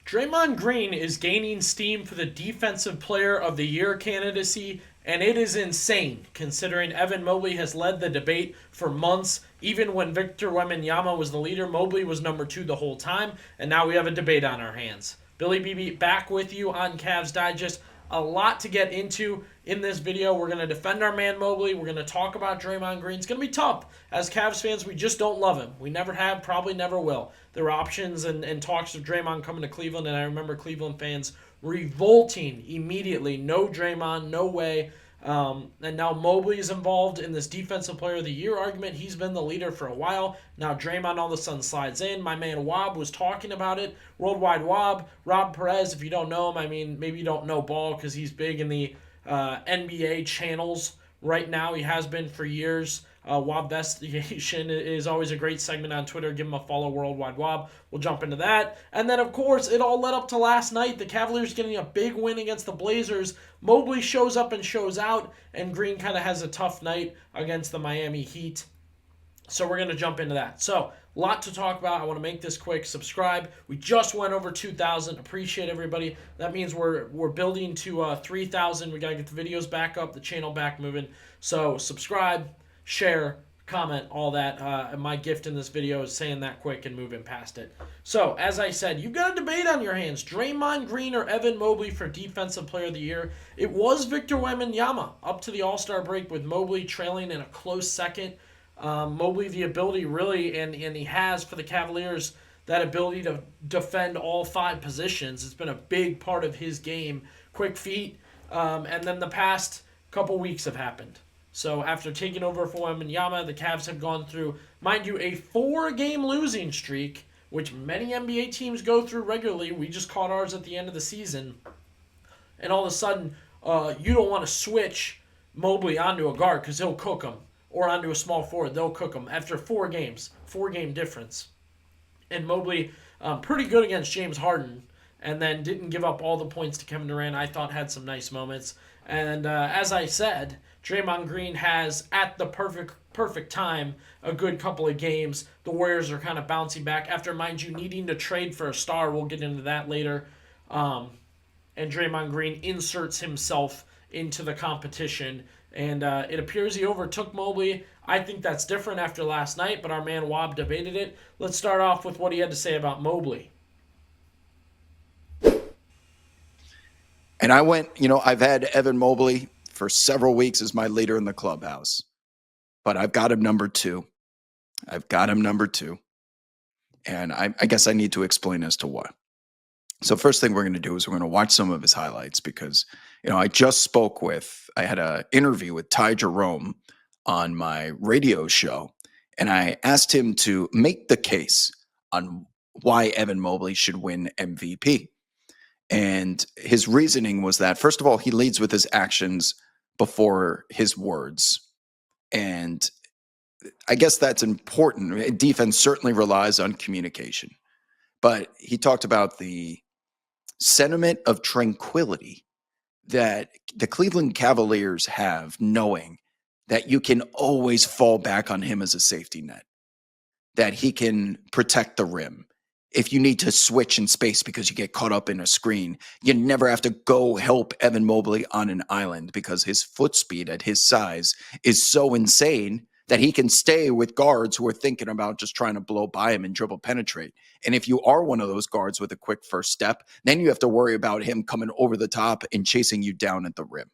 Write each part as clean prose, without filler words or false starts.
Draymond Green is gaining steam for the Defensive Player of the Year candidacy, and it is insane considering Evan Mobley has led the debate for months. Even when Victor Wembanyama was the leader, Mobley was number 2 the whole time, and now we have a debate on our hands. Billy BB back with you on Cavs Digest. A lot to get into in this video. We're going to defend our man Mobley. We're going to talk about Draymond Green. It's going to be tough. As Cavs fans, we just don't love him. We never have, probably never will. There were options and talks of Draymond coming to Cleveland, and I remember Cleveland fans revolting immediately. No Draymond, no way. And now Mobley is involved in this Defensive Player of the Year argument. He's been the leader for a while. Now Draymond all of a sudden slides in. My man Wob was talking about it. Worldwide Wob, Rob Perez, if you don't know him, I mean, maybe you don't know ball because he's big in the NBA channels right now. He has been for years. Wobvestigation is always a great segment on Twitter. Give him a follow, Worldwide Wob. We'll jump into that. And then, of course, it all led up to last night. The Cavaliers getting a big win against the Blazers. Mobley shows up and shows out, and Green kind of has a tough night against the Miami Heat. So we're going to jump into that. So, a lot to talk about. I want to make this quick. Subscribe. We just went over 2,000. Appreciate everybody. That means we're building to 3,000. We got to get the videos back up, the channel back moving. So, subscribe, share, comment, all that. My gift in this video is saying that quick and moving past it. So, as I said, you've got a debate on your hands. Draymond Green or Evan Mobley for Defensive Player of the Year. It was Victor Wembanyama up to the All-Star break with Mobley trailing in a close second. Mobley, the ability really, and he has for the Cavaliers, that ability to defend all 5 positions. It's been a big part of his game. Quick feet. And then the past couple weeks have happened. So after taking over for Wembanyama, the Cavs have gone through, mind you, a 4-game losing streak, which many NBA teams go through regularly. We just caught ours at the end of the season. And all of a sudden, you don't want to switch Mobley onto a guard because he'll cook him. Or onto a small forward, they'll cook him after 4 games. 4-game difference. And Mobley, pretty good against James Harden, and then didn't give up all the points to Kevin Durant. I thought had some nice moments. And as I said, Draymond Green has, at the perfect time, a good couple of games. The Warriors are kind of bouncing back after, mind you, needing to trade for a star. We'll get into that later. And Draymond Green inserts himself into the competition. And it appears he overtook Mobley. I think that's different after last night, but our man Wob debated it. Let's start off with what he had to say about Mobley. And I went, I've had Evan Mobley for several weeks as my leader in the clubhouse. But I've got him number 2. And I guess I need to explain as to what. So first thing we're going to do is we're going to watch some of his highlights because, I had an interview with Ty Jerome on my radio show, and I asked him to make the case on why Evan Mobley should win MVP. And his reasoning was that, first of all, he leads with his actions before his words. And I guess that's important. Defense certainly relies on communication. But he talked about the sentiment of tranquility that the Cleveland Cavaliers have, knowing that you can always fall back on him as a safety net, that he can protect the rim. If you need to switch in space because you get caught up in a screen, you never have to go help Evan Mobley on an island because his foot speed at his size is so insane that he can stay with guards who are thinking about just trying to blow by him and dribble penetrate. And if you are one of those guards with a quick first step, then you have to worry about him coming over the top and chasing you down at the rim.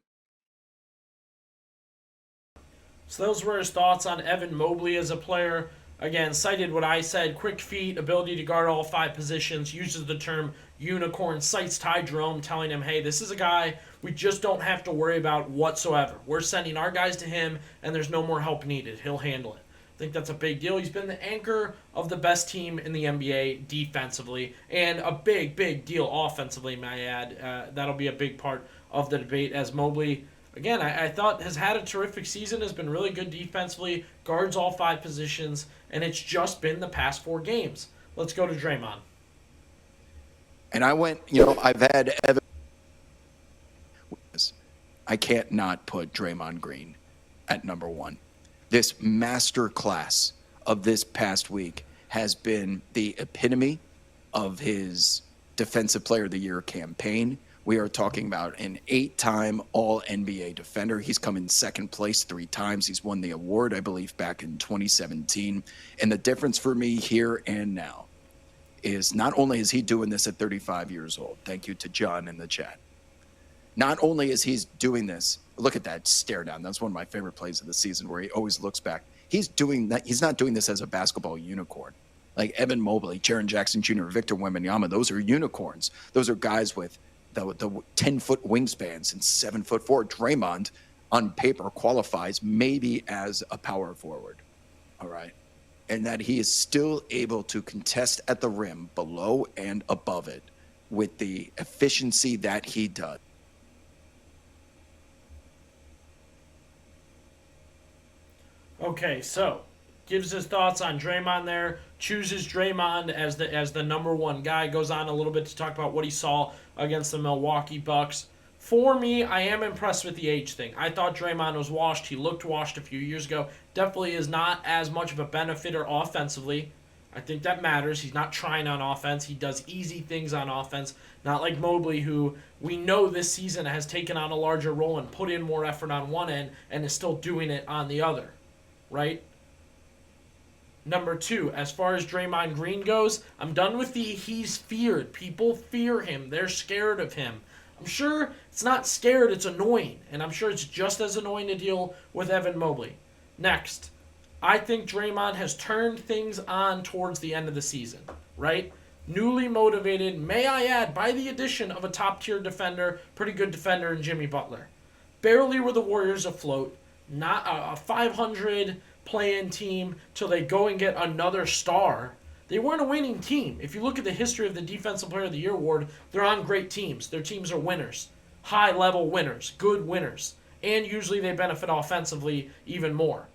So those were his thoughts on Evan Mobley as a player. Again, cited what I said, quick feet, ability to guard all 5 positions, uses the term unicorn, cites Ty Jerome telling him, hey, this is a guy we just don't have to worry about whatsoever. We're sending our guys to him, and there's no more help needed. He'll handle it. I think that's a big deal. He's been the anchor of the best team in the NBA defensively, and a big, big deal offensively, may I add. That'll be a big part of the debate as Mobley, again, I thought has had a terrific season, has been really good defensively, guards all 5 positions, and it's just been the past 4 games. Let's go to Draymond. And I went, I've had Evan. I can't not put Draymond Green at number 1. This master class of this past week has been the epitome of his Defensive Player of the Year campaign. We are talking about an 8-time All-NBA defender. He's come in second place 3 times. He's won the award, I believe, back in 2017. And the difference for me here and now is not only is he doing this at 35 years old, thank you to John in the chat. Not only is he doing this, look at that stare down. That's one of my favorite plays of the season where he always looks back. He's doing that. He's not doing this as a basketball unicorn. Like Evan Mobley, Jaren Jackson Jr., Victor Wembanyama, those are unicorns. Those are guys with the 10-foot wingspans and 7'4". Draymond, on paper, qualifies maybe as a power forward. All right. And that he is still able to contest at the rim, below and above it, with the efficiency that he does. Okay, so gives his thoughts on Draymond there, chooses Draymond as the number one guy, goes on a little bit to talk about what he saw against the Milwaukee Bucks. For me, I am impressed with the age thing. I thought Draymond was washed. He looked washed a few years ago. Definitely is not as much of a benefiter offensively. I think that matters. He's not trying on offense. He does easy things on offense. Not like Mobley, who we know this season has taken on a larger role and put in more effort on one end and is still doing it on the other. Right? Number 2, as far as Draymond Green goes, I'm done with the he's feared. People fear him. They're scared of him. I'm sure it's not scared, it's annoying. And I'm sure it's just as annoying to deal with Evan Mobley. Next, I think Draymond has turned things on towards the end of the season. Right? Newly motivated, may I add, by the addition of a top-tier defender, pretty good defender in Jimmy Butler. Barely were the Warriors afloat. Not a 500 play-in team till they go and get another star. They weren't a winning team. If you look at the history of the Defensive Player of the Year award, they're on great teams. Their teams are winners. High-level winners. Good winners. And usually they benefit offensively even more.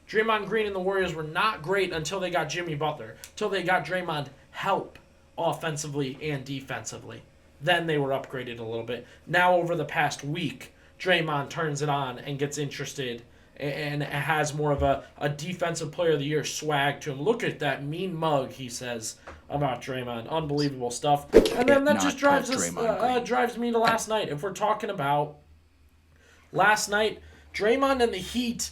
Draymond Green and the Warriors were not great until they got Jimmy Butler. Until they got Draymond help offensively and defensively. Then they were upgraded a little bit. Now over the past week, Draymond turns it on and gets interested and has more of a Defensive Player of the Year swag to him. Look at that mean mug, he says about Draymond. Unbelievable stuff. And then that just drives me to last night. If we're talking about last night, Draymond and the Heat,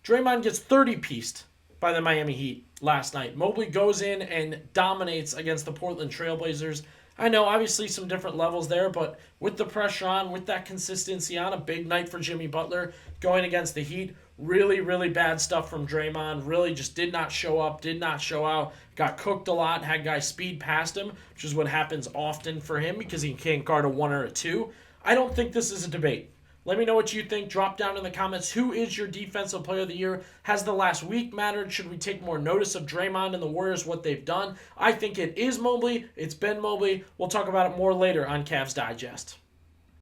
Draymond gets 30-pieced by the Miami Heat last night. Mobley goes in and dominates against the Portland Trailblazers. I know, obviously, some different levels there, but with the pressure on, with that consistency on, a big night for Jimmy Butler going against the Heat. Really, really bad stuff from Draymond. Really just did not show up, did not show out. Got cooked a lot, had guys speed past him, which is what happens often for him because he can't guard a 1 or a 2. I don't think this is a debate. Let me know what you think. Drop down in the comments. Who is your Defensive Player of the Year? Has the last week mattered? Should we take more notice of Draymond and the Warriors, what they've done? I think it is Mobley. It's been Mobley. We'll talk about it more later on Cavs Digest.